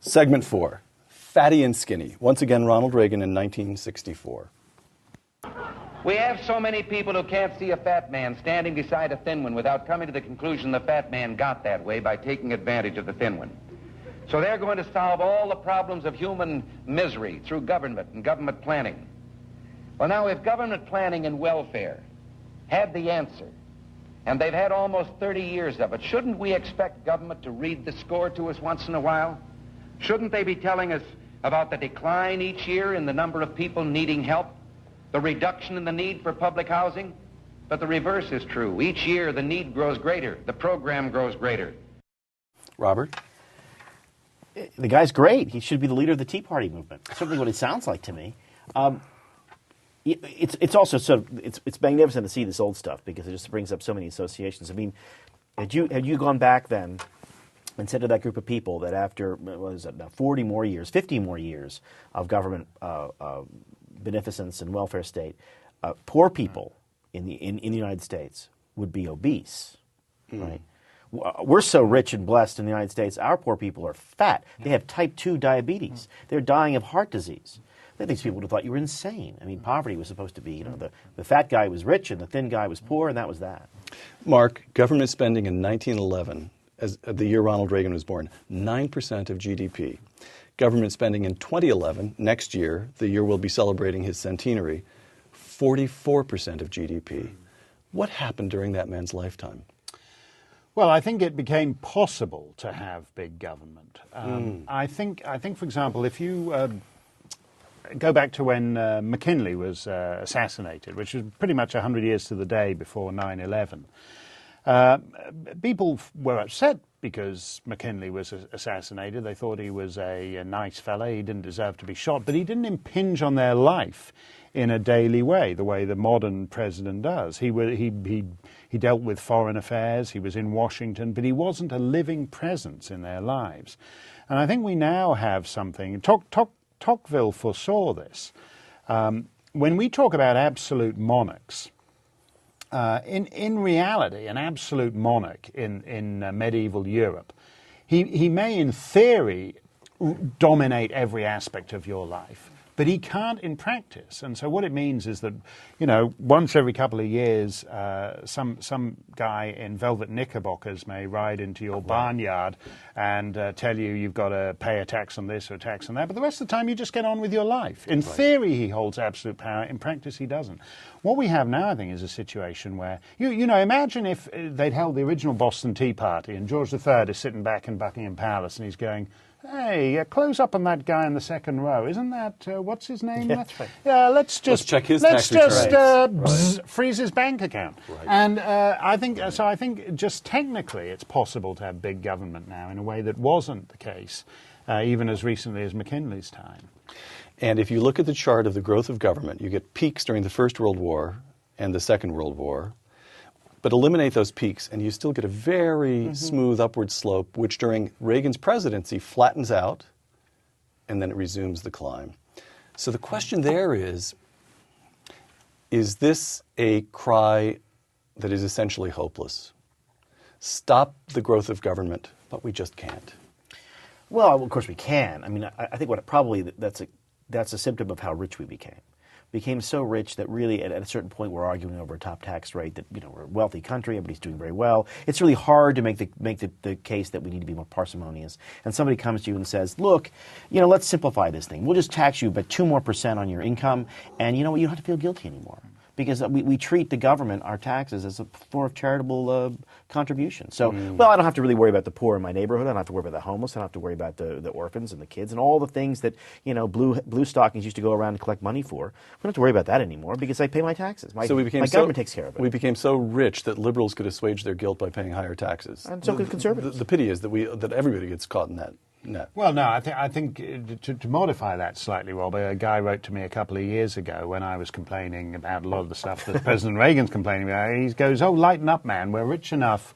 Segment 4, Fatty and Skinny. Once again, Ronald Reagan in 1964. We have so many people who can't see a fat man standing beside a thin one without coming to the conclusion the fat man got that way by taking advantage of the thin one. So they're going to solve all the problems of human misery through government and government planning. Well, now, if government planning and welfare had the answer, and they've had almost 30 years of it, shouldn't we expect government to read the score to us once in a while? Shouldn't they be telling us about the decline each year in the number of people needing help, the reduction in the need for public housing? But the reverse is true. Each year the need grows greater, the program grows greater. Robert? The guy's great. He should be the leader of the Tea Party movement. That's certainly what it sounds like to me. It's also it's magnificent to see this old stuff because it just brings up so many associations. I mean, had you gone back then and said to that group of people that after what is it, now 40 more years, 50 more years of government beneficence and welfare state, poor people in the United States would be obese, right? We're so rich and blessed in the United States, our poor people are fat. They have type 2 diabetes. They're dying of heart disease. I think these people would have thought you were insane. I mean, poverty was supposed to be, you know, the fat guy was rich and the thin guy was poor, and that was that. Mark, government spending in 1911, as the year Ronald Reagan was born, 9% of GDP. Government spending in 2011, next year, the year we'll be celebrating his centenary, 44% of GDP. What happened during that man's lifetime? Well, I think it became possible to have big government. I think, for example, if you go back to when McKinley was assassinated, which was pretty much 100 years to the day before 9/11, people were upset because McKinley was assassinated. They thought he was a nice fella. He didn't deserve to be shot, but he didn't impinge on their life in a daily way, the way the modern president does. He dealt with foreign affairs. He was in Washington, but he wasn't a living presence in their lives. And I think we now have something. Tocqueville foresaw this. When we talk about absolute monarchs, in reality, an absolute monarch in medieval Europe, he may in theory dominate every aspect of your life, but he can't in practice. And so what it means is that, you know, once every couple of years, some guy in velvet knickerbockers may ride into your barnyard and tell you you've got to pay a tax on this or a tax on that. But the rest of the time, you just get on with your life. In theory, he holds absolute power. In practice, he doesn't. What we have now, I think, is a situation where, you know, imagine if they'd held the original Boston Tea Party and George III is sitting back in Buckingham Palace and he's going, hey, close up on that guy in the second row. Isn't that, what's his name? Yeah, that's right. Let's check his tax returns. Freeze his bank account. Right. And I think just technically it's possible to have big government now in a way that wasn't the case even as recently as McKinley's time. And if you look at the chart of the growth of government, you get peaks during the First World War and the Second World War. But eliminate those peaks, and you still get a very smooth upward slope, which during Reagan's presidency flattens out, and then it resumes the climb. So the question there is this a cry that is essentially hopeless? Stop the growth of government, but we just can't. Well, of course we can. I mean, I think that's a symptom of how rich we became so rich that really at a certain point we're arguing over a top tax rate that, you know, we're a wealthy country, everybody's doing very well. It's really hard to make the case that we need to be more parsimonious. And somebody comes to you and says, look, you know, let's simplify this thing. We'll just tax you but 2% more on your income, and you know what, you don't have to feel guilty anymore. Because we treat the government, our taxes, as a form of charitable contribution. So, well, I don't have to really worry about the poor in my neighborhood. I don't have to worry about the homeless. I don't have to worry about the orphans and the kids and all the things that, you know, blue stockings used to go around and collect money for. We don't have to worry about that anymore because I pay my taxes. My government takes care of it. We became so rich that liberals could assuage their guilt by paying higher taxes. And so could conservatives. The pity is that everybody gets caught in that net. Well, no, I think to modify that slightly, Rob, a guy wrote to me a couple of years ago when I was complaining about a lot of the stuff that President Reagan's complaining about. He goes, oh, lighten up, man. We're rich enough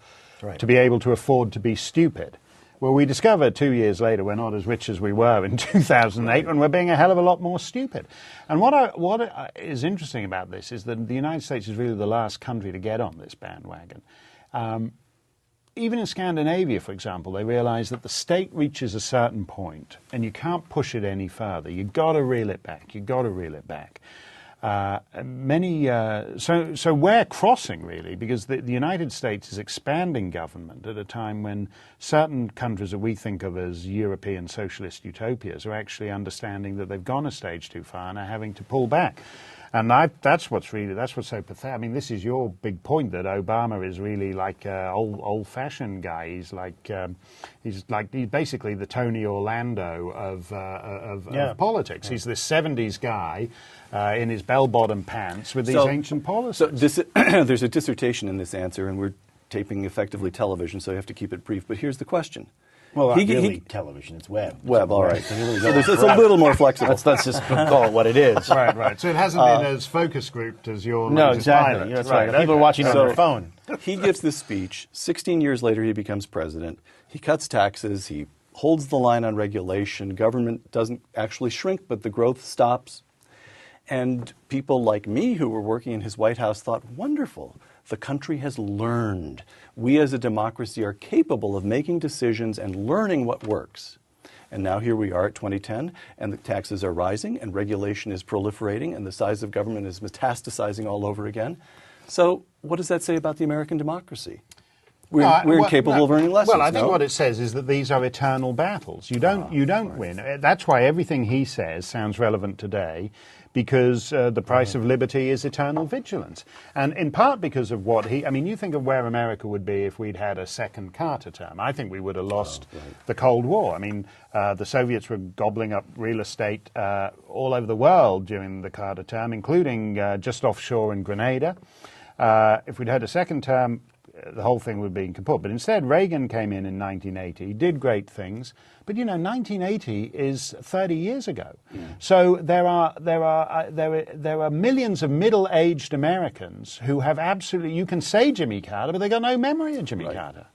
to be able to afford to be stupid. Well, we discovered 2 years later we're not as rich as we were in 2008 when we're being a hell of a lot more stupid. And what is interesting about this is that the United States is really the last country to get on this bandwagon. even in Scandinavia, for example, they realize that the state reaches a certain point and you can't push it any further. You've got to reel it back. You've got to reel it back. So we're crossing, really, because the United States is expanding government at a time when certain countries that we think of as European socialist utopias are actually understanding that they've gone a stage too far and are having to pull back. And that's what's so pathetic. I mean, this is your big point, that Obama is really like an old-fashioned guy. He's basically the Tony Orlando of politics. He's this 70s guy in his bell-bottom pants with these ancient policies. So there's a dissertation in this answer, and we're taping effectively television, so you have to keep it brief. But here's the question. Well, not really television, it's web. Web, all right. So it's a little more flexible. Let's just call it what it is. Right. So it hasn't been as focus grouped as your No, latest exactly. pilot. That's right. People are watching on their phone. He gives this speech. 16 years later, he becomes president. He cuts taxes. He holds the line on regulation. Government doesn't actually shrink, but the growth stops. And people like me who were working in his White House thought, wonderful. The country has learned. We as a democracy are capable of making decisions and learning what works. And now here we are at 2010, and the taxes are rising, and regulation is proliferating, and the size of government is metastasizing all over again. So what does that say about the American democracy? We're incapable of learning lessons. Well, I think what it says is that these are eternal battles. You don't win. That's why everything he says sounds relevant today, because the price of liberty is eternal vigilance. And in part because of what you think of where America would be if we'd had a second Carter term. I think we would have lost the Cold War. I mean, the Soviets were gobbling up real estate all over the world during the Carter term, including just offshore in Grenada. If we'd had a second term, the whole thing would be kaput. But instead, Reagan came in 1980, did great things. But 1980 is 30 years ago. So there are millions of middle-aged Americans who have absolutely. You can say Jimmy Carter, but they got no memory of Jimmy Carter.